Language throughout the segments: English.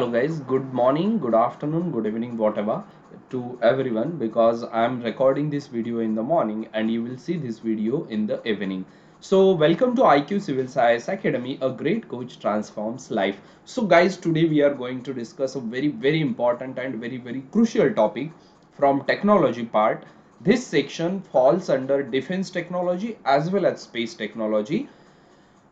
Hello guys, good morning, good afternoon, good evening, whatever to everyone, because I'm recording this video in the morning and you will see this video in the evening. So welcome to IQ Civil Science Academy, a great coach transforms life. So guys, today we are going to discuss a very important and very crucial topic from technology part. This section falls under defense technology as well as space technology,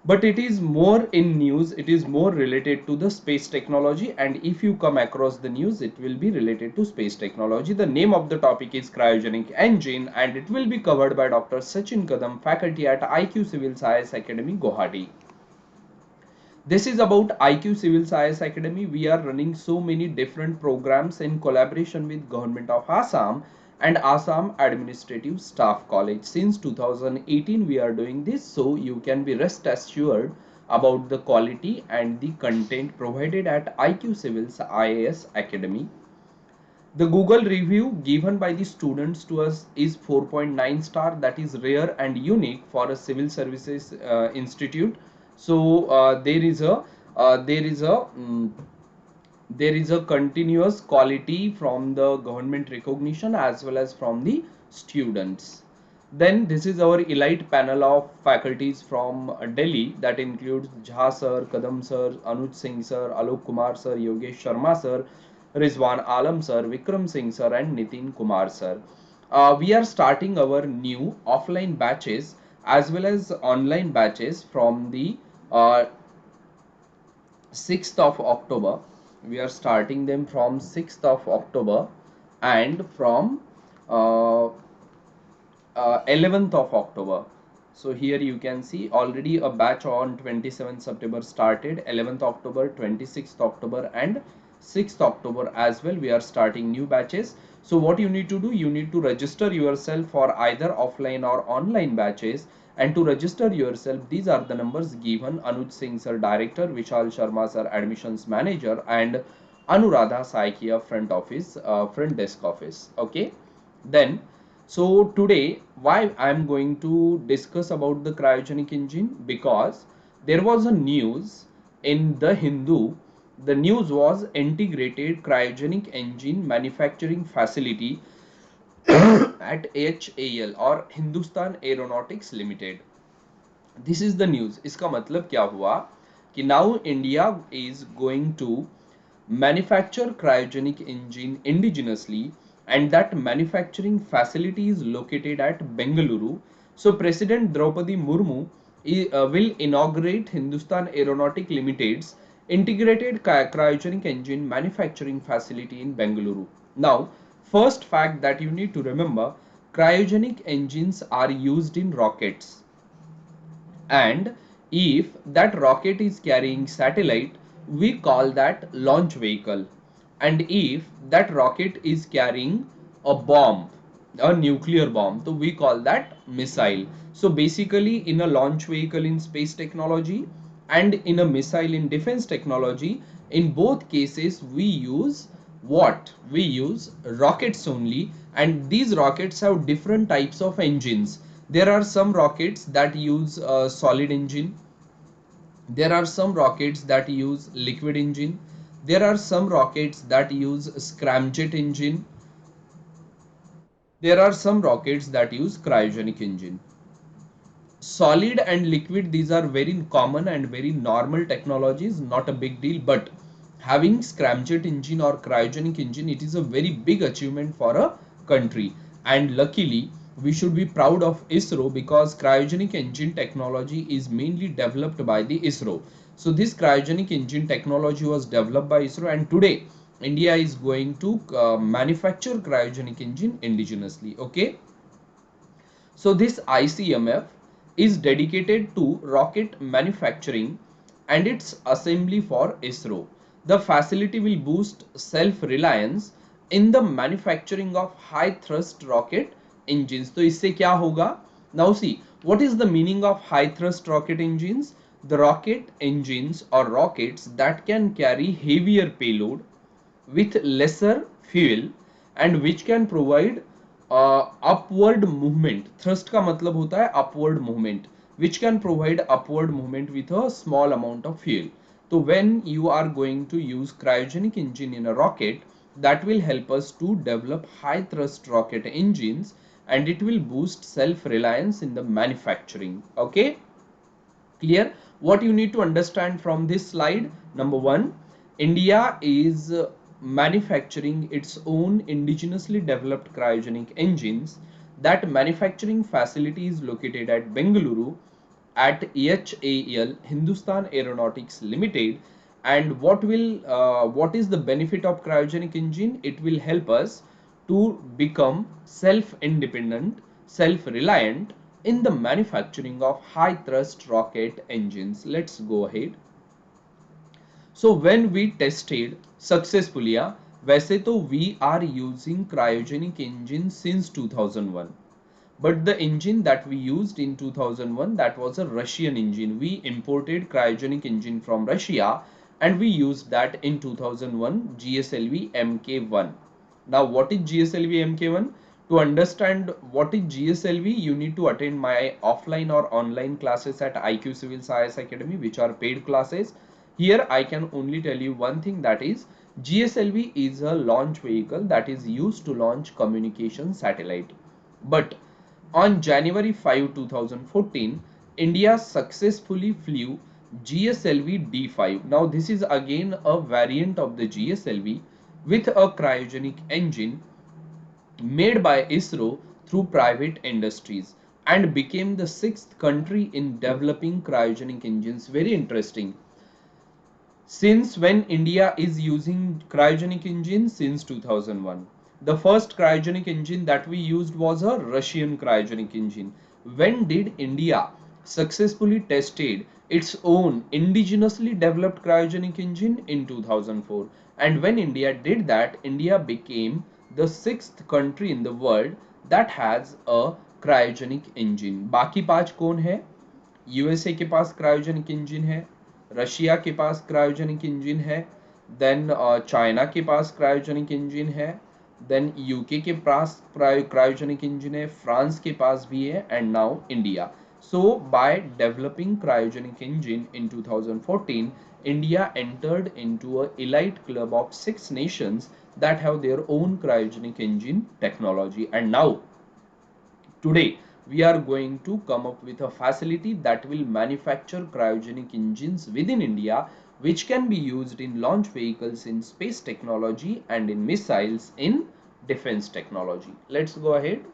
but it is more in news, it is more related to the space technology, and if you come across the news it will be related to space technology. The name of the topic is cryogenic engine and it will be covered by Dr. Sachin Kadam, faculty at IQ Civil Science Academy, Guwahati. This is about IQ Civil Science Academy. We are running so many different programs in collaboration with Government of Assam and Assam Administrative Staff College. Since 2018 we are doing this, so you can be rest assured about the quality and the content provided at IQ Civil IAS Academy. The Google review given by the students to us is 4.9 star. That is rare and unique for a civil services institute. So there is a there is a continuous quality from the government recognition as well as from the students. Then this is our elite panel of faculties from Delhi, that includes Jha sir, Kadam sir, Anuj Singh sir, Alok Kumar sir, Yogesh Sharma sir, Rizwan Alam sir, Vikram Singh sir and Nitin Kumar sir. We are starting our new offline batches as well as online batches from the uh, 6th of October. We are starting them from 6th of October and from uh, 11th of October. So here you can see already a batch on 27th September started, 11th October, 26th October and 6th October as well. We are starting new batches. So what you need to do, you need to register yourself for either offline or online batches. And to register yourself, these are the numbers given: Anuj Singh sir, director; Vishal Sharma sir, admissions manager; and Anuradha Saikia, front office, front desk office. Okay, then so today why I am going to discuss about the cryogenic engine, because there was a news in the Hindu. The news was integrated cryogenic engine manufacturing facility at HAL or Hindustan Aeronautics Limited. This is the news. इसका मतलब क्या हुआ कि now India is going to manufacture cryogenic engine indigenously, and that manufacturing facility is located at Bengaluru. So President Draupadi Murmu will inaugurate Hindustan Aeronautic Limited's integrated cryogenic engine manufacturing facility in Bengaluru. Now, first fact that you need to remember, cryogenic engines are used in rockets, and if that rocket is carrying satellite, we call that launch vehicle, and if that rocket is carrying a bomb, a nuclear bomb, so we call that missile. So basically, in a launch vehicle in space technology and in a missile in defense technology, in both cases we use what? We use rockets only, and these rockets have different types of engines. There are some rockets that use a solid engine, there are some rockets that use liquid engine, there are some rockets that use scramjet engine, there are some rockets that use cryogenic engine. Solid and liquid, these are very common and very normal technologies, not a big deal, but having scramjet engine or cryogenic engine, it is a very big achievement for a country, and luckily we should be proud of ISRO, because cryogenic engine technology is mainly developed by the ISRO. So this cryogenic engine technology was developed by ISRO, and today India is going to manufacture cryogenic engine indigenously. Okay, so this ICMF is dedicated to rocket manufacturing and its assembly for ISRO. The facility will boost self-reliance in the manufacturing of high thrust rocket engines. तो इससे क्या होगा? Now see, what is the meaning of high thrust rocket engines? The rocket engines or rockets that can carry heavier payload with lesser fuel and which can provide upward movement. Thrust का मतलब होता है upward movement, which can provide upward movement with a small amount of fuel. So when you are going to use cryogenic engine in a rocket, that will help us to develop high thrust rocket engines, and it will boost self-reliance in the manufacturing. Okay, clear? What you need to understand from this slide: number one, India is manufacturing its own indigenously developed cryogenic engines. That manufacturing facility is located at Bengaluru at HAL, Hindustan Aeronautics Limited. And what is the benefit of cryogenic engine? It will help us to become self-independent, self-reliant in the manufacturing of high thrust rocket engines. Let's go ahead. So when we tested successfully, वैसे तो we are using cryogenic engine since 2001. But the engine that we used in 2001, that was a Russian engine. We imported cryogenic engine from Russia and we used that in 2001 GSLV Mk1. Now what is GSLV Mk1? To understand what is GSLV, you need to attend my offline or online classes at IQ Civil Science Academy, which are paid classes. Here I can only tell you one thing, that is GSLV is a launch vehicle that is used to launch communication satellite. But on January 5, 2014, India successfully flew GSLV D5. Now this is again a variant of the GSLV with a cryogenic engine made by ISRO through private industries, and became the sixth country in developing cryogenic engines. Very interesting. Since when India is using cryogenic engines? Since 2001. The first cryogenic engine that we used was a Russian cryogenic engine. When did India successfully tested its own indigenously developed cryogenic engine? In 2004. And when India did that, India became the sixth country in the world that has a cryogenic engine. बाकी पांच कौन है? USA के पास cryogenic engine है, Russia के पास cryogenic engine है, then China के पास cryogenic engine है, देन यूके के पास क्रायोजेनिक इंजन है, फ्रांस के पास भी है, and now India. So by developing cryogenic engine in 2014, India entered into a elite club of 6 nations that have their own cryogenic engine technology. And now today, we are going to come up with a facility that will manufacture cryogenic engines within India, which can be used in launch vehicles, in space technology, and in missiles in defense technology. Let's go ahead.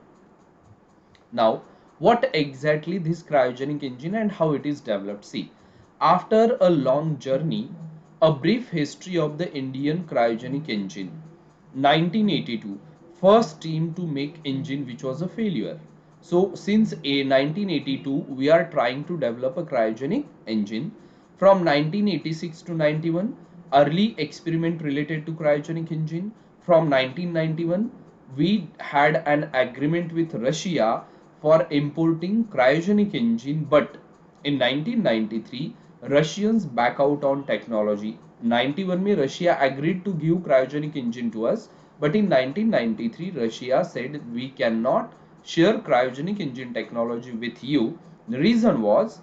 Now, what exactly this cryogenic engine and how it is developed? See, after a long journey, a brief history of the Indian cryogenic engine. 1982, first team to make engine which was a failure. So since 1982, we are trying to develop a cryogenic engine. From 1986 to 91, early experiment related to cryogenic engine. From 1991, we had an agreement with Russia for importing cryogenic engine, but in 1993, Russians back out on technology. 91 में Russia agreed to give cryogenic engine to us, but in 1993 Russia said we cannot share cryogenic engine technology with you. The reason was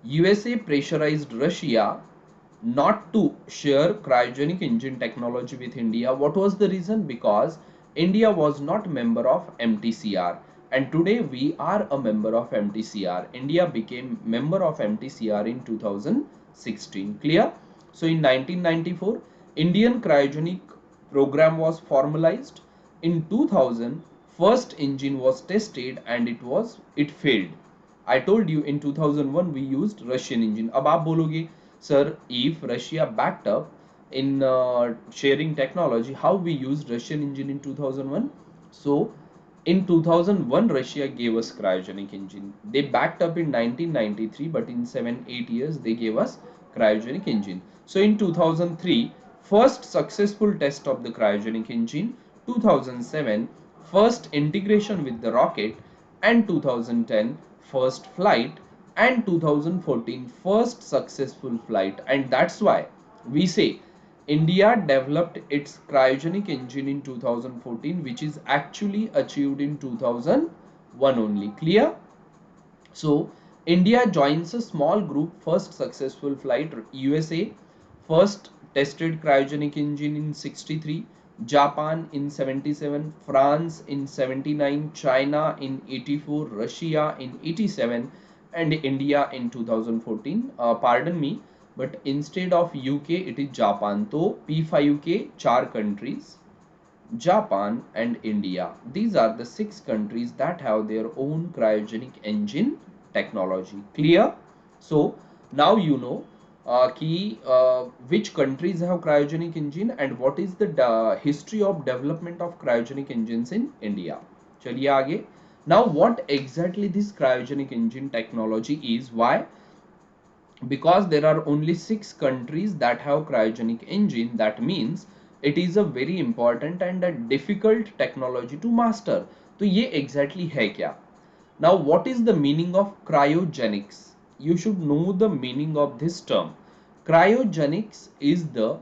USA pressurized Russia not to share cryogenic engine technology with India. What was the reason? Because India was not member of MTCR, and today we are a member of MTCR. India became member of MTCR in 2016. Clear? So in 1994, Indian cryogenic program was formalized. In 2000, first engine was tested and it failed. I told you in 2001 we used Russian engine. अब आप बोलोगे sir, if Russia backed up in sharing technology, how we used Russian engine in 2001? So in 2001 Russia gave us cryogenic engine. They backed up in 1993, but in 7-8 years they gave us cryogenic engine. So in 2003, first successful test of the cryogenic engine. 2007, first integration with the rocket, and 2010, first flight, and 2014, first successful flight. And that's why we say India developed its cryogenic engine in 2014, which is actually achieved in 2001 only. Clear? So India joins a small group. First successful flight, USA first tested cryogenic engine in 63, Japan in 77, France in 79, China in 84, Russia in 87, and India in 2014. Pardon me, but instead of UK it is Japan. So P5K 4 countries, Japan and India. These are the 6 countries that have their own cryogenic engine technology. Clear? So now you know which countries have cryogenic engine and what is the history of development of cryogenic engines in India. चलिए आगे. Now what exactly this cryogenic engine technology is? Why? Because there are only 6 countries that have cryogenic engine. That means it is a very important and a difficult technology to master. तो ये exactly है क्या? Now what is the meaning of cryogenics? You should know the meaning of this term. Cryogenics is the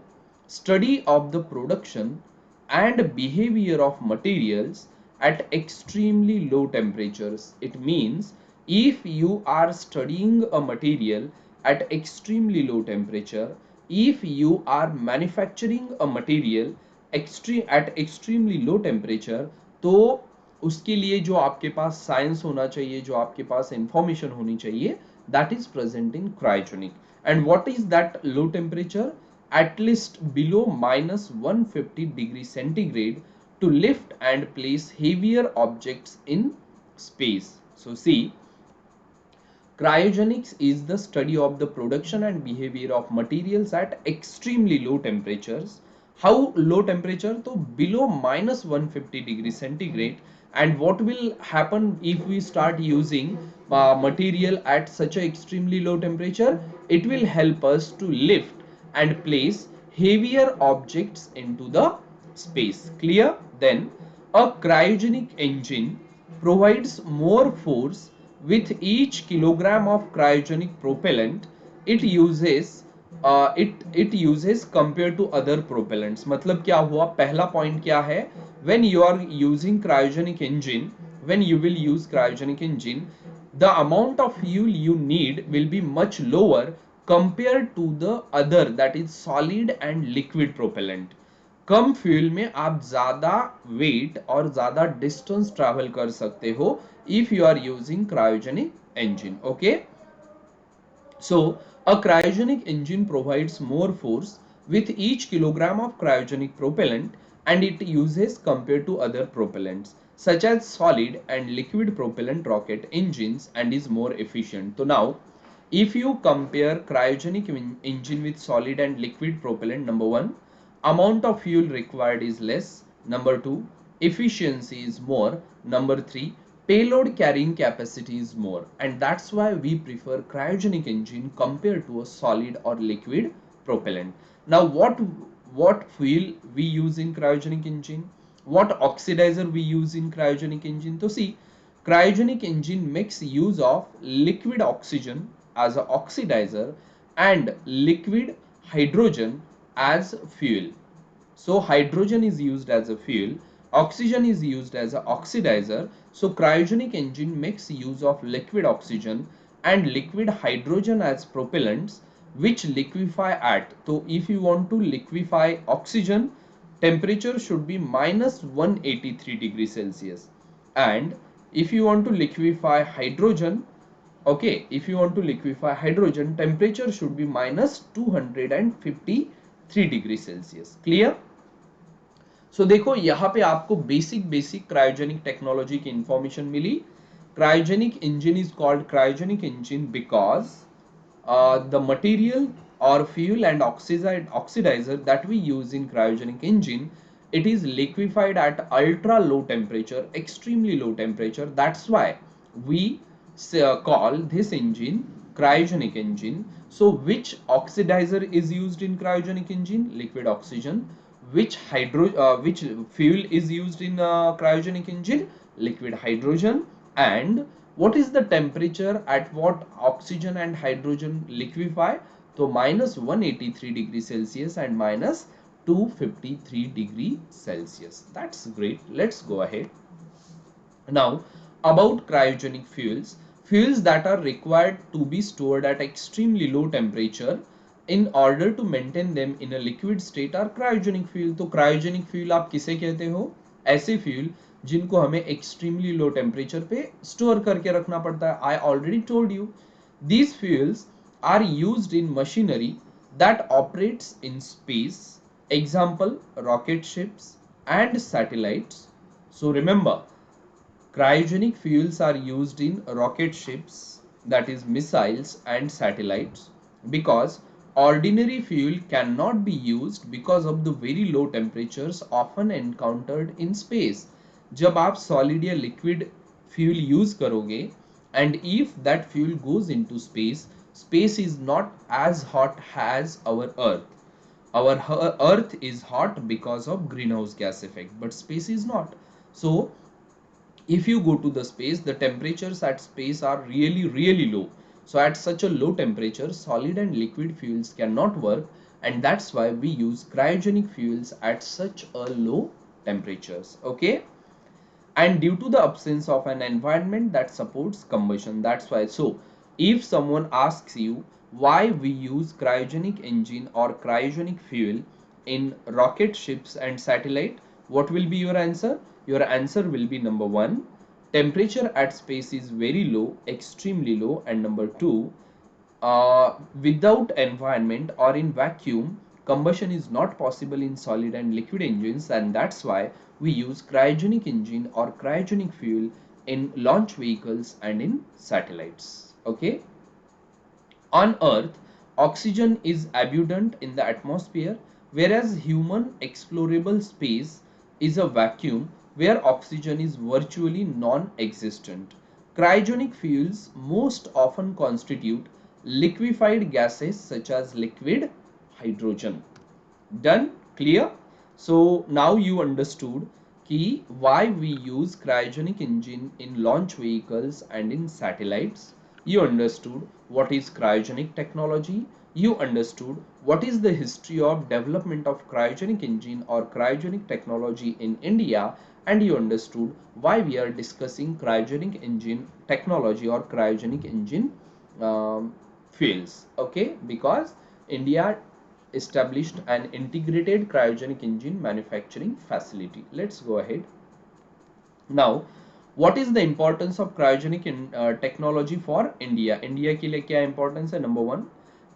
study of the production and behavior of materials at extremely low temperatures. It means if you are studying a material at extremely low temperature, if you are manufacturing a material at extremely low temperature, तो उसके लिए जो आपके पास science होना चाहिए, जो आपके पास information होनी चाहिए, that is present in cryogenic. And what is that low temperature? At least below minus 150 degrees centigrade to lift and place heavier objects in space. So see, cryogenics is the study of the production and behavior of materials at extremely low temperatures. How low temperature? So below minus 150 degrees centigrade. And what will happen if we start using material at such a extremely low temperature? It will help us to lift and place heavier objects into the space. Clear? Then a cryogenic engine provides more force with each kilogram of cryogenic propellant it uses compared to other propellants. मतलब क्या हुआ? पहला point क्या है? When you are using cryogenic engine, when you will use cryogenic engine, the amount of fuel you need will be much lower compared to the other, that is solid and liquid propellant. Come fuel में आप ज्यादा wait और ज्यादा distance travel कर सकते हो if you are using cryogenic engine. Okay, so a cryogenic engine provides more force with each kilogram of cryogenic propellant and it uses compared to other propellants such as solid and liquid propellant rocket engines and is more efficient. So now if you compare cryogenic engine with solid and liquid propellant, number 1, amount of fuel required is less, number 2, efficiency is more, number 3, payload carrying capacity is more, and that's why we prefer cryogenic engine compared to a solid or liquid propellant. Now what fuel we use in cryogenic engine? What oxidizer we use in cryogenic engine? So see, cryogenic engine makes use of liquid oxygen as an oxidizer and liquid hydrogen as fuel. So hydrogen is used as a fuel, oxygen is used as an oxidizer. So cryogenic engine makes use of liquid oxygen and liquid hydrogen as propellants which liquefy at. So if you want to liquefy oxygen, temperature should be minus 183 degrees Celsius. And if you want to liquefy hydrogen, okay, if you want to liquefy hydrogen, temperature should be minus 253 degrees Celsius. Clear? सो देखो यहाँ पे आपको basic cryogenic technology की information मिली. Cryogenic engine is called cryogenic engine because the material or fuel and oxidizer that we use in cryogenic engine, it is liquefied at ultra low temperature, extremely low temperature. That's why we call this engine cryogenic engine. So which oxidizer is used in cryogenic engine? Liquid oxygen. Which fuel is used in cryogenic engine? Liquid hydrogen. And what is the temperature at what oxygen and hydrogen liquefy? So minus 183 degrees Celsius and minus 253 degree Celsius. That's great. Let's go ahead. Now about cryogenic fuels. Fuels that are required to be stored at extremely low temperature in order to maintain them in a liquid state are cryogenic fuel. तो cryogenic fuel आप किसे कहते हो? ऐसे fuel जिनको हमें extremely low temperature पे store करके रखना पड़ता है. I already told you these fuels are used in machinery that operates in space. Example, rocket ships and satellites. So remember, cryogenic fuels are used in rocket ships, that is missiles and satellites, because ordinary fuel cannot be used because of the very low temperatures often encountered in space. जब आप solid या liquid fuel use करोगे and if that fuel goes into space, space is not as hot as our earth. Our earth is hot because of greenhouse gas effect, but space is not. So if you go to the space, the temperatures at space are really low. So at such a low temperature, solid and liquid fuels cannot work, and that's why we use cryogenic fuels at such a low temperatures. Okay, and due to the absence of an environment that supports combustion, that's why. So if someone asks you why we use cryogenic engine or cryogenic fuel in rocket ships and satellite, what will be your answer? Your answer will be number 1, temperature at space is very low, extremely low, and number 2, without environment or in vacuum, combustion is not possible in solid and liquid engines, and that's why we use cryogenic engine or cryogenic fuel in launch vehicles and in satellites. Okay. On Earth, oxygen is abundant in the atmosphere, whereas human explorable space is a vacuum where oxygen is virtually non-existent. Cryogenic fuels most often constitute liquefied gases such as liquid hydrogen. Done? Clear? So now you understood why we use cryogenic engine in launch vehicles and in satellites. You understood what is cryogenic technology. You understood what is the history of development of cryogenic engine or cryogenic technology in India, and you understood why we are discussing cryogenic engine technology or cryogenic engine fuels. Okay, because India established an integrated cryogenic engine manufacturing facility. Let's go ahead. Now, what is the importance of cryogenic technology for India? India के लिए क्या importance है? Number 1,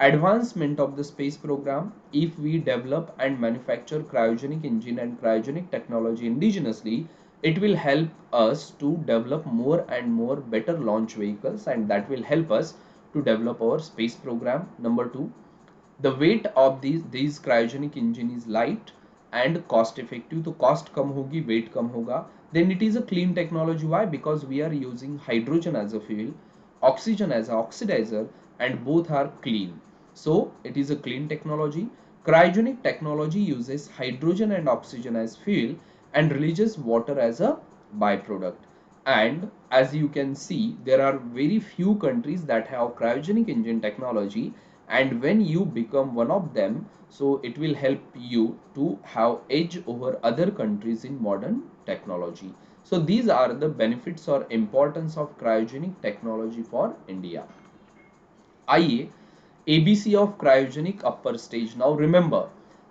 advancement of the space program. If we develop and manufacture cryogenic engine and cryogenic technology indigenously, it will help us to develop more and more better launch vehicles, and that will help us to develop our space program. Number 2, the weight of these cryogenic engine is light and cost effective. तो cost कम होगी, weight कम होगा. Then it is a clean technology. Why? Because we are using hydrogen as a fuel, oxygen as an oxidizer, and both are clean. So it is a clean technology. Cryogenic technology uses hydrogen and oxygen as fuel and releases water as a byproduct. And as you can see, there are very few countries that have cryogenic engine technology, and when you become one of them, so it will help you to have edge over other countries in modern technology. So these are the benefits or importance of cryogenic technology for India. आइए ABC of cryogenic upper stage. Now remember,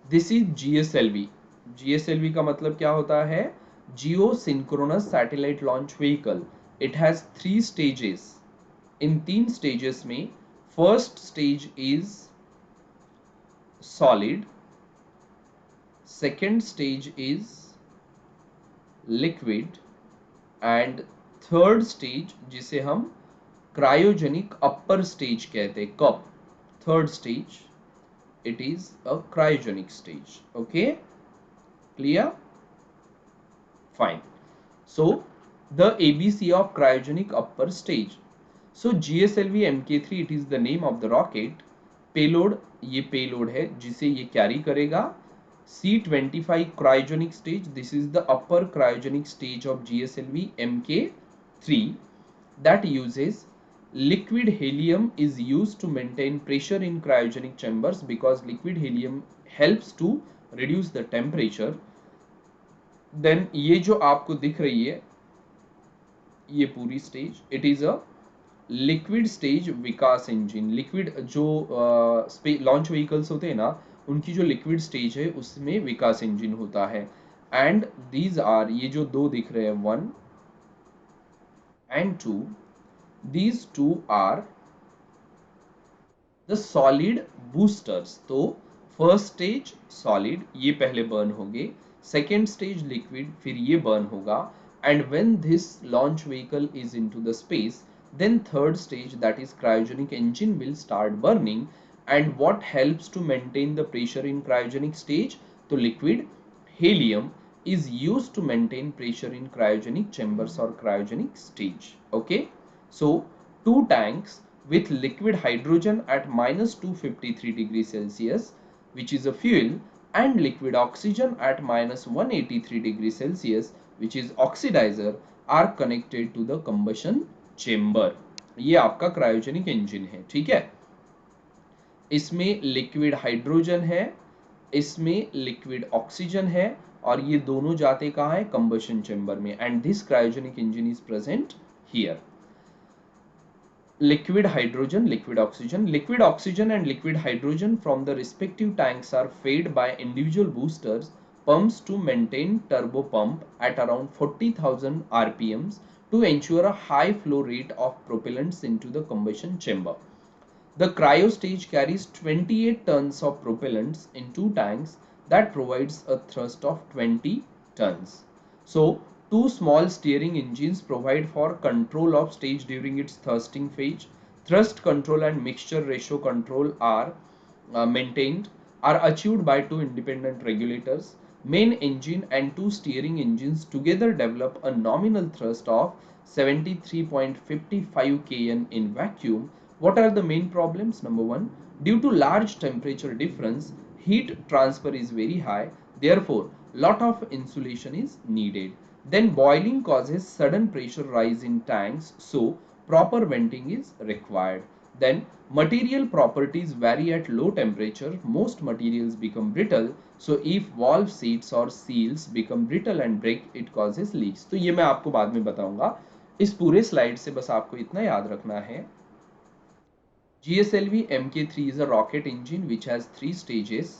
this is GSLV. GSLV का मतलब क्या होता है? Geosynchronous Satellite Launch Vehicle. It has 3 stages. In 3 stages में first stage is solid, second stage is liquid, and third stage जिसे हम cryogenic upper stage कहते हैं. कब? Third stage, it is a cryogenic stage. Okay, clear? Fine. So the ABC of cryogenic upper stage. So GSLV Mk3, it is the name of the rocket. Payload, ये payload है जिसे ये carry करेगा. C25 cryogenic stage, this is the upper cryogenic stage of GSLV Mk3 that uses liquid helium is used to maintain pressure in cryogenic chambers, because liquid helium helps to reduce the temperature. Then ये जो आपको दिख रही है ये पूरी stage, it is a liquid stage Vikas engine, liquid जो launch vehicles होते हैं ना, उनकी जो लिक्विड स्टेज है उसमें विकास इंजन होता है। एंड दीज आर, ये जो दो दिख रहे हैं 1 and 2, these two are the solid boosters. तो फर्स्ट स्टेज सॉलिड, ये पहले बर्न होंगे, सेकेंड स्टेज लिक्विड, फिर ये बर्न होगा, and when this launch vehicle is into the space, then third stage, that is cryogenic engine, will start burning. And what helps to maintain the pressure in cryogenic stage? तो liquid helium is used to maintain pressure in cryogenic chambers or cryogenic stage. Okay, so two tanks with liquid hydrogen at minus 253 degrees Celsius, which is a fuel, and liquid oxygen at minus 183 degrees Celsius, which is oxidizer, are connected to the combustion chamber. ये आपका cryogenic engine है, ठीक है। इसमें liquid hydrogen है, इसमें liquid oxygen है, और ये दोनों जाते कहाँ है? कंबशन चेम्बर में। And this cryogenic engine is present here. Liquid hydrogen, liquid oxygen and liquid hydrogen from the respective tanks are fed by individual boosters pumps to maintain turbo pump at around 40,000 rpms to ensure a high flow rate of propellants into the combustion chamber. The cryo stage carries 28 tons of propellants in two tanks that provides a thrust of 20 tons. So, two small steering engines provide for control of stage during its thrusting phase. Thrust control and mixture ratio control are maintained, are achieved by two independent regulators. Main engine and two steering engines together develop a nominal thrust of 73.55 kN in vacuum. What are the main problems? Number one, due to large temperature difference, heat transfer is very high. Therefore, lot of insulation is needed. Then boiling causes sudden pressure rise in tanks, so proper venting is required. Then material properties vary at low temperature. Most materials become brittle. So if valve seats or seals become brittle and break, it causes leaks. तो ये मैं आपको बाद में बताऊंगा। इस पूरे slide से बस आपको इतना याद रखना है। GSLV Mk3 is a rocket engine which has three stages.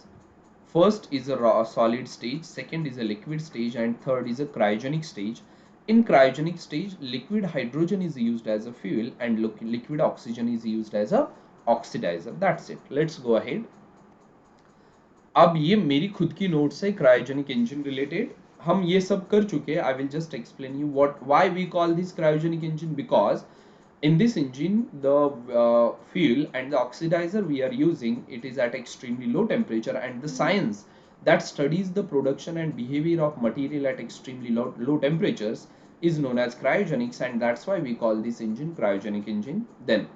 First is a raw solid stage, second is a liquid stage, and third is a cryogenic stage. In cryogenic stage, liquid hydrogen is used as a fuel and liquid oxygen is used as a oxidizer. That's it. Let's go ahead. अब ये मेरी खुद की notes है cryogenic engine related, हम ये सब कर चुके हैं। I will just explain you what why we call this cryogenic engine, because in this engine the fuel and the oxidizer we are using, it is at extremely low temperature, and the science that studies the production and behavior of material at extremely low temperatures is known as cryogenics, and that's why we call this engine cryogenic engine. Then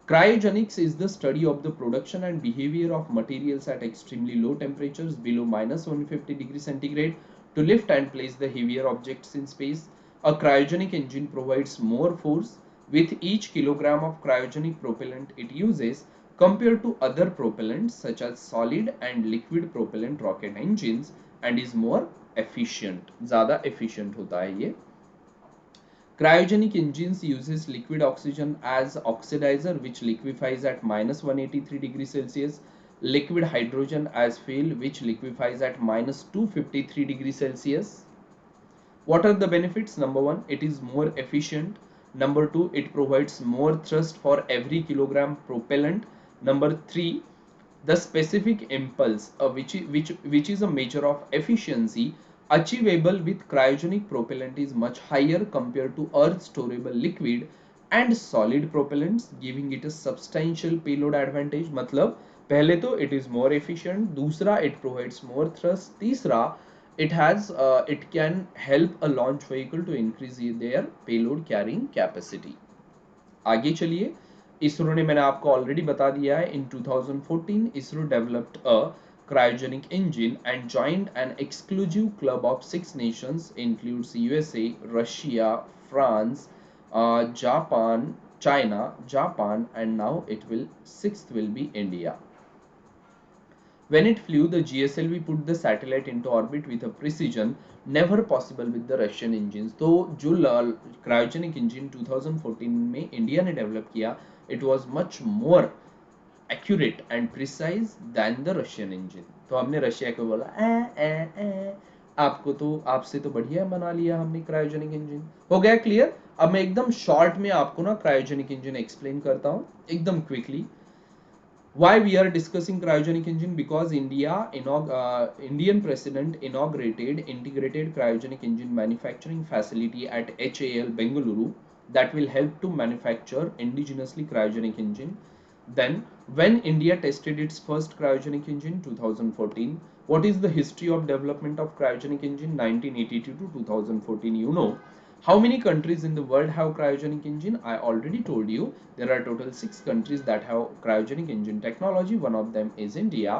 cryogenics is the study of the production and behavior of materials at extremely low temperatures below minus 150 degrees centigrade to lift and place the heavier objects in space. A cryogenic engine provides more force with each kilogram of cryogenic propellant it uses compared to other propellants such as solid and liquid propellant rocket engines, and is more efficient. ज़्यादा efficient होता है ये। Cryogenic engines uses liquid oxygen as oxidizer, which liquefies at minus 183 degrees Celsius, liquid hydrogen as fuel, which liquefies at minus 253 degrees Celsius. What are the benefits? Number one, it is more efficient. Number two, it provides more thrust for every kilogram propellant. Number three, the specific impulse, which is a measure of efficiency achievable with cryogenic propellant, is much higher compared to earth storable liquid and solid propellants, giving it a substantial payload advantage. मतलब पहले तो it is more efficient, दूसरा it provides more thrust, तीसरा it can help a launch vehicle to increase their payload carrying capacity. आगे चलिए। इसरो ने, मैंने आपको ऑलरेडी बता दिया है, इन 2014 ISRO developed a cryogenic engine and joined an exclusive club of 6 nations, includes USA, Russia, France, Japan, China, Japan, and now it will sixth will be India. When it flew, the GSLV put the satellite into orbit with a precision never possible with the Russian engines. तो जो cryogenic engine 2014 में India ने develop किया, it was much more accurate and precise than the Russian engine. तो हमने Russia को बोला आपको तो आपसे तो बढ़िया बना लिया हमने क्रायोजेनिक इंजन. हो गया क्लियर? अब मैं एकदम शॉर्ट में आपको ना क्रायोजेनिक इंजन एक्सप्लेन करता हूँ एकदम quickly. Why we are discussing cryogenic engine? Because Indian president inaugurated integrated cryogenic engine manufacturing facility at HAL Bengaluru that will help to manufacture indigenously cryogenic engine. Then when India tested its first cryogenic engine 2014, what is the history of development of cryogenic engine 1982 to 2014? You know, how many countries in the world have cryogenic engine? I already told you there are total 6 countries that have cryogenic engine technology. One of them is India.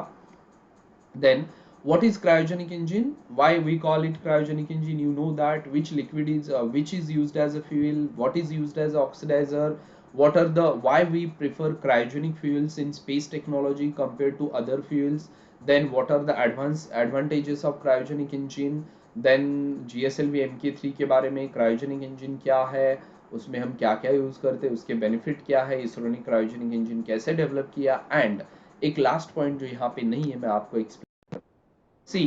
Then what is cryogenic engine? Why we call it cryogenic engine? You know that which liquid is which is used as a fuel, what is used as oxidizer, what are the why we prefer cryogenic fuels in space technology compared to other fuels. Then what are the advantages of cryogenic engine. Then GSLV MK3 के बारे में cryogenic engine क्या है, उसमें हम क्या क्या use करते हैं, उसके बेनिफिट क्या है, इसरो ने क्रायोजेनिक इंजन कैसे डेवलप किया. एंड एक लास्ट पॉइंट जो यहाँ पे नहीं है मैं आपको explain. See,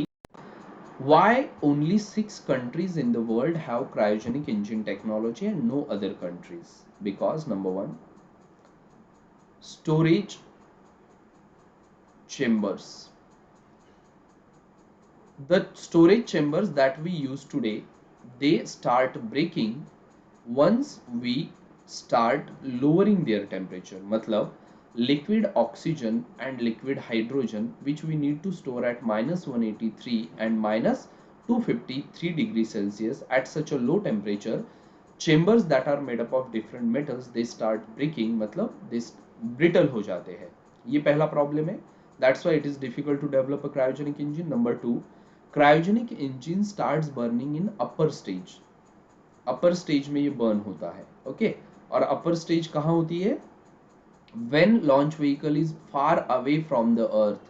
why only 6 countries in the world have cryogenic engine technology and no other countries? Because number one, storage chambers. The storage chambers that we use today, they start breaking once we start lowering their temperature. मतलब liquid oxygen and liquid hydrogen which we need to store at -183 and -253 degrees Celsius at such a low temperature, chambers that are made up of different metals they start breaking, मतलब this brittle हो जाते हैं. ये पहला problem है. That's why it is difficult to develop a cryogenic engine. Number two, cryogenic engine starts burning in upper stage. Upper stage में ये burn होता है. ओके, और अपर स्टेज कहाँ होती है? When launch vehicle is far away from the earth.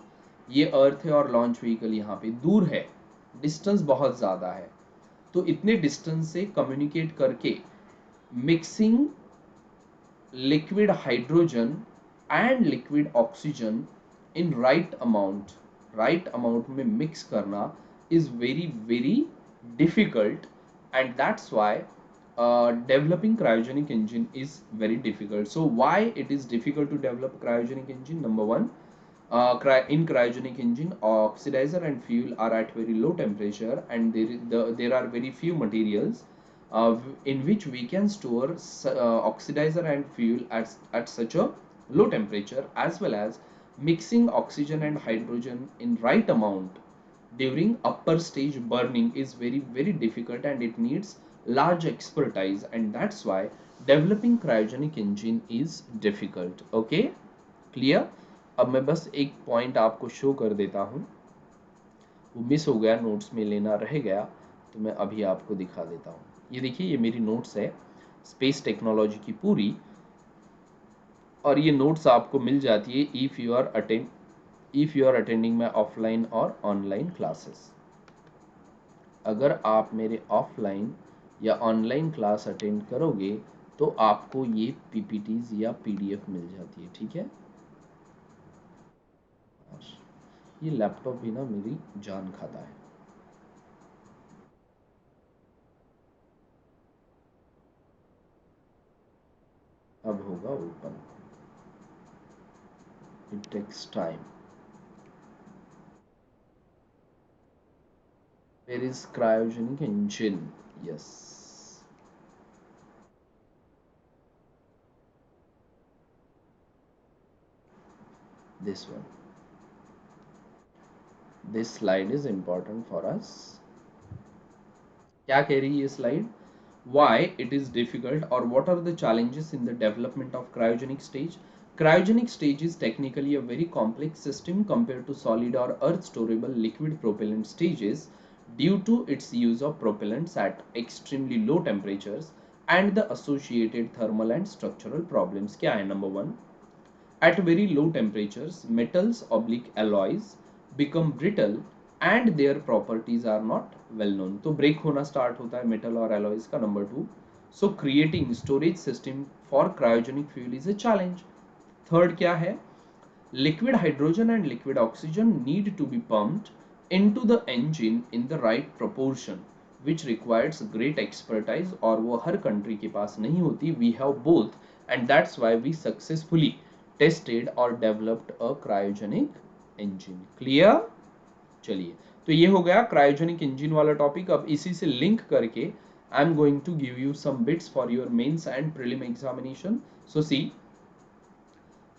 ये अर्थ है और लॉन्च व्हीकल यहाँ पे दूर है, डिस्टेंस बहुत ज्यादा है. तो इतने डिस्टेंस से कम्युनिकेट करके mixing liquid hydrogen and liquid oxygen in right amount में मिक्स करना is very very difficult. And that's why developing cryogenic engine is very difficult. So why it is difficult to develop cryogenic engine? Number one, in cryogenic engine oxidizer and fuel are at very low temperature and there are very few materials in which we can store oxidizer and fuel at such a low temperature, as well as mixing oxygen and hydrogen in right amount during upper stage burning is very difficult and it needs large expertise, and that's why developing cryogenic engine is difficult. Okay, clear? अब मैं बस एक point आपको show कर देता हूँ, वो miss हो गया, नोट्स में लेना रह गया, तो मैं अभी आपको दिखा देता हूँ. ये देखिए, ये मेरी नोट्स है स्पेस टेक्नोलॉजी की पूरी, और ये नोट्स आपको मिल जाती है if you are attending my offline or online classes. अगर आप मेरे ऑफलाइन या ऑनलाइन क्लास अटेंड करोगे तो आपको ये पीपीटीज या पीडीएफ मिल जाती है. ठीक है, ये लैपटॉप भी ना मेरी जान खाता है. अब होगा open, it takes time. There is cryogenic engine. Yes. This one. This slide is important for us. क्या कह रही है ये slide? Why it is difficult or what are the challenges in the development of cryogenic stage? Cryogenic stage is technically a very complex system compared to solid or earth storable liquid propellant stages due to its use of propellants at extremely low temperatures and the associated thermal and structural problems. क्या है? Number one, at very low temperatures metals oblique alloys become brittle and their properties are not well known. तो break होना start होता है metal और alloys का number 2. So creating storage system for cryogenic fuel is a challenge. Third क्या है? Liquid hydrogen and liquid oxygen need to be pumped into the engine in the right proportion, which requires great expertise और वो हर country के पास नहीं होती. We have both and that's why we successfully tested or developed a cryogenic engine. Clear? चलिए, तो ये हो गया क्रायोजेनिक इंजन वाला टॉपिक. अब इसी से लिंक करके I am going to give you some bits for your mains and prelim examination. So see,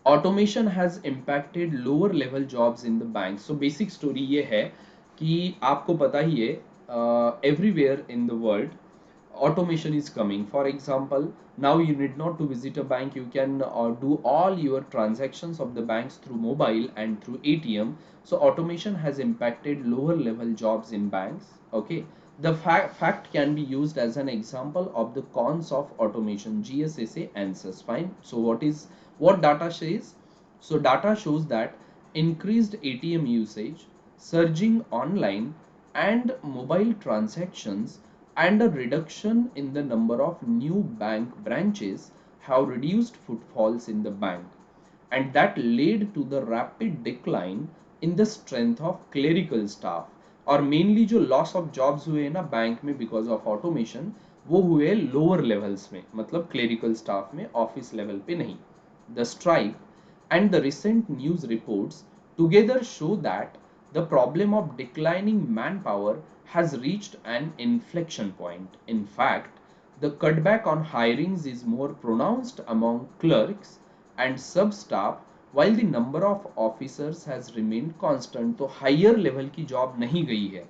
automation has impacted lower level jobs in the bank. So basic story ये है कि आपको पता ही है, everywhere in the world automation is coming. For example, now you need not to visit a bank. You can do all your transactions of the banks through mobile and through ATM. So automation has impacted lower level jobs in banks. Okay, the fact can be used as an example of the cons of automation. GSSA answers. Fine. So what data says? So data shows that increased ATM usage, surging online and mobile transactions, and a reduction in the number of new bank branches have reduced footfalls in the bank, and that led to the rapid decline in the strength of clerical staff. और mainly जो loss of jobs हुए हैं ना bank में because of automation, वो हुए lower levels में, मतलब क्लेरिकल स्टाफ में, ऑफिस लेवल पे नहीं. The strike and the recent news reports together show that the problem of declining manpower has reached an inflection point. In fact, the cutback on hirings is more pronounced among clerks and sub-staff, while the number of officers has remained constant. तो higher level की job नहीं गई है,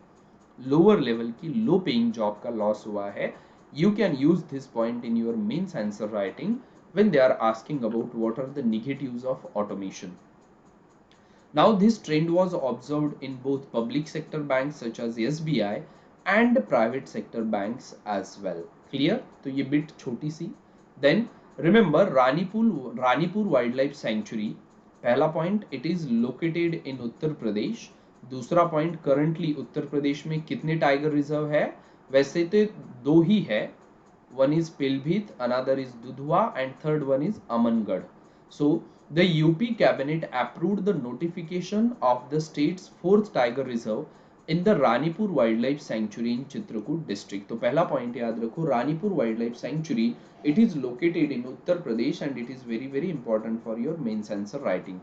lower level की low paying job का loss हुआ है. You can use this point in your mains answer writing when they are asking about what are the negatives of automation. Now this trend was observed in both public sector banks such as SBI and private sector banks as well. Clear? तो ये bit छोटी सी. Then remember Ranipur Wildlife Sanctuary. पहला point, it is located in Uttar Pradesh. दूसरा point, currently Uttar Pradesh में कितने tiger reserve है? वैसे तो दो ही है. One is Pilbhit, another is Dudhwa, and third one is Amangarh. So the UP cabinet approved the notification of the state's fourth tiger reserve in the Ranipur Wildlife Sanctuary in Chitrakoot district. तो पहला point याद रखो, Ranipur Wildlife Sanctuary, it is located in Uttar Pradesh and it is very important for your mains answer writing.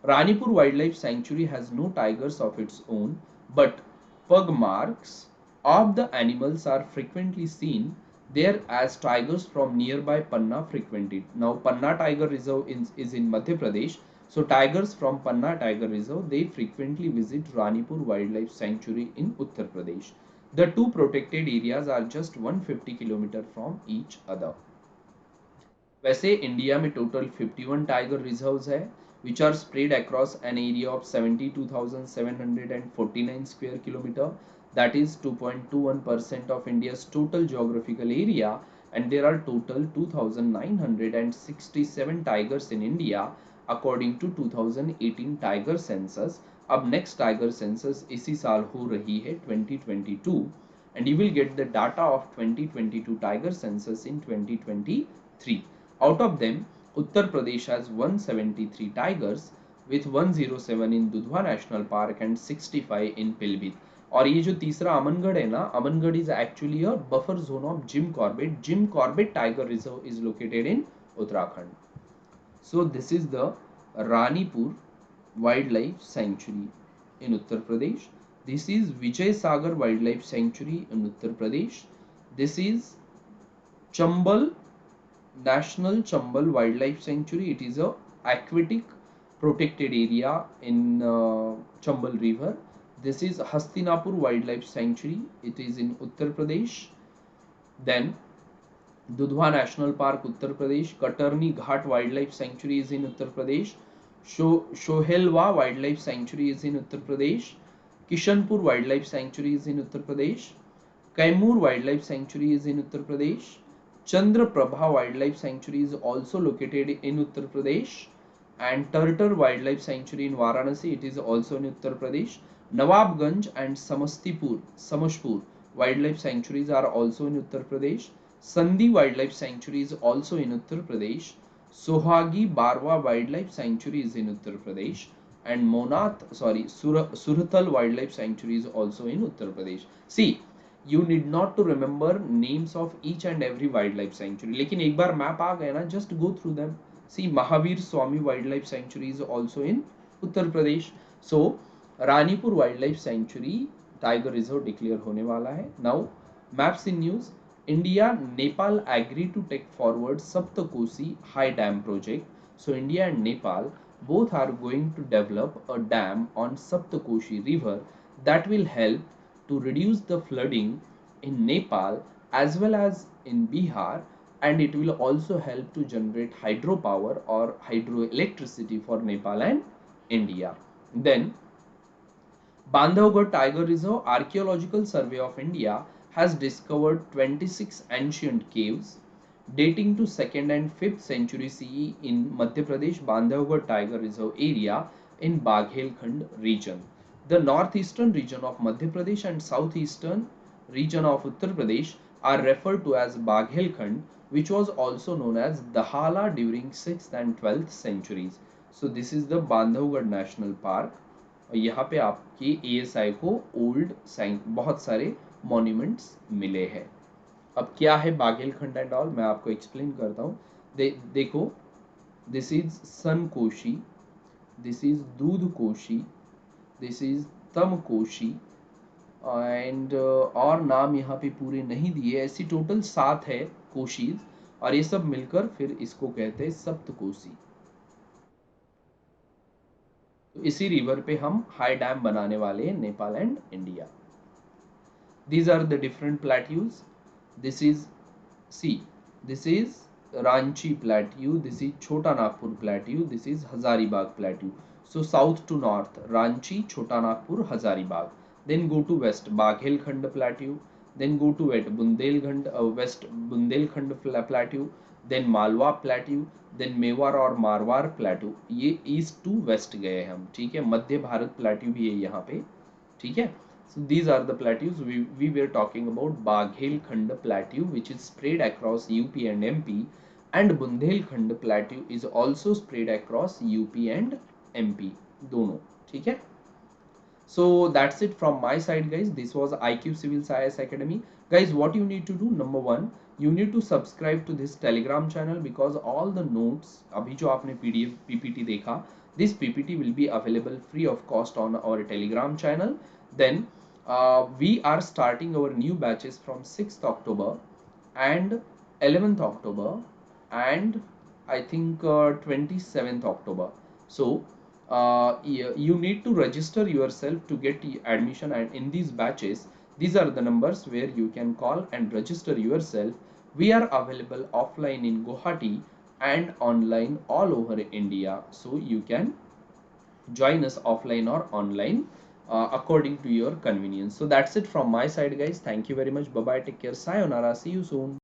Ranipur Wildlife Sanctuary has no tigers of its own, but pug marks of the animals are frequently seen there as tigers from nearby Panna frequent it. Now Panna Tiger Reserve is in Madhya Pradesh. So tigers from Panna Tiger Reserve, they frequently visit Ranipur Wildlife Sanctuary in Uttar Pradesh. The two protected areas are just 150 km from each other. वैसे India में total 51 tiger reserves है which are spread across an area of 72,749 square kilometer, that is 2.21% of India's total geographical area, and there are total 2,967 tigers in India according to 2018 tiger census. अब next tiger census इसी साल हो रही है 2022, and you will get the data of 2022 tiger census in 2023. Out of them, Uttar Pradesh has 173 tigers with 107 in Dudhwa National Park and 65 in Pilbhit. और ये जो तीसरा अमनगढ़ है ना, Amangarh is actually a buffer zone of Jim Corbett. Jim Corbett Tiger Reserve is located in Uttarakhand. So this is the Ranipur Wildlife Sanctuary in Uttar Pradesh. This is Vijay Sagar Wildlife Sanctuary in Uttar Pradesh. This is Chambal National Chambal Wildlife Sanctuary. It is a aquatic protected area in Chambal River. This is Hastinapur Wildlife Sanctuary. It is in Uttar Pradesh. Then Dudhwa National Park, Uttar Pradesh. Katarni Ghat Wildlife Sanctuary is in Uttar Pradesh. Shohelwa Wildlife Sanctuary is in Uttar Pradesh. Kishanpur Wildlife Sanctuary is in Uttar Pradesh. Kaimur Wildlife Sanctuary is in Uttar Pradesh. Chandraprabha Wildlife Sanctuary is also located in Uttar Pradesh. and Tartar Wildlife Sanctuary in Varanasi, it is also in Uttar Pradesh. Nawabganj and Samashpur Wildlife Sanctuaries are also in Uttar Pradesh. Sandhi Wildlife Sanctuary is also in Uttar Pradesh. Sohagi Barwa Wildlife Sanctuary is in Uttar Pradesh. And Surthal Wildlife Sanctuary is also in Uttar Pradesh. See, you need not to remember names of each and every wildlife sanctuary. लेकिन एक बार map आ गया ना, just go through them. See, Mahavir Swami Wildlife Sanctuary is also in Uttar Pradesh. So, Ranipur Wildlife Sanctuary Tiger Reserve declare होने वाला है. Now, maps in news. India, Nepal agree to take forward Saptakosi High Dam project. So, India and Nepal both are going to develop a dam on Saptakoshi River that will help to reduce the flooding in Nepal as well as in Bihar, and it will also help to generate hydropower or hydroelectricity for Nepal and India. Then Bandhavgarh Tiger Reserve Archaeological Survey of India has discovered 26 ancient caves dating to 2nd and 5th century CE in Madhya Pradesh Bandhavgarh Tiger Reserve area in Baghelkhand region. The northeastern region of Madhya Pradesh and southeastern region of Uttar Pradesh are referred to as Baghelkhand, which was also known as Dahala during 6th and 12th centuries. So this is the Bandhavgarh National Park. यहाँ पे आपके ASI को old बहुत सारे monuments मिले हैं. अब क्या है बाघेलखंड एंड ऑल, मैं आपको एक्सप्लेन करता हूँ. देखो, this is Sun Koshi, this is Dudh Koshi, this is तम कोशी, एंड और नाम यहाँ पे पूरे नहीं दिए, ऐसी टोटल 7 है कोशीज, और ये सब मिलकर फिर इसको कहते हैं सप्तकोशी. तो इसी रिवर पे हम हाई डैम बनाने वाले हैं, Nepal and India. These are the different plateaus. This is, see, this is Ranchi plateau, this is Chota Nagpur plateau, this is Hazaribagh plateau. So south to north, Ranchi, Chota Nagpur, Hazaribagh. Then go to west, Baghelkhand plateau. Then go to west Bundelkhand plateau. Then Malwa plateau. Then Mewar और Marwar plateau. ये east to waste गए हम, ठीक है. मध्य Bharat plateau भी है यहाँ पे, ठीक है. So these are the plateaus. We were talking about Baghelkhand plateau, which is spread across UP and MP, and Bundelkhand plateau is also spread across UP and MP दोनों, ठीक है. So that's it from my side, guys. This was IQ Civil Science Academy. Guys, what you need to do, number one, you need to subscribe to this Telegram channel, because all the notes अभी जो आपने PDF PPT देखा, this PPT will be available free of cost on our Telegram channel. Then we are starting our new batches from 6th October and 11th October and I think 27th October. So you need to register yourself to get admission, and in these batches, these are the numbers where you can call and register yourself. We are available offline in Guwahati and online all over India, so you can join us offline or online according to your convenience. So that's it from my side, guys. Thank you very much. Bye bye, take care, sayonara, see you soon.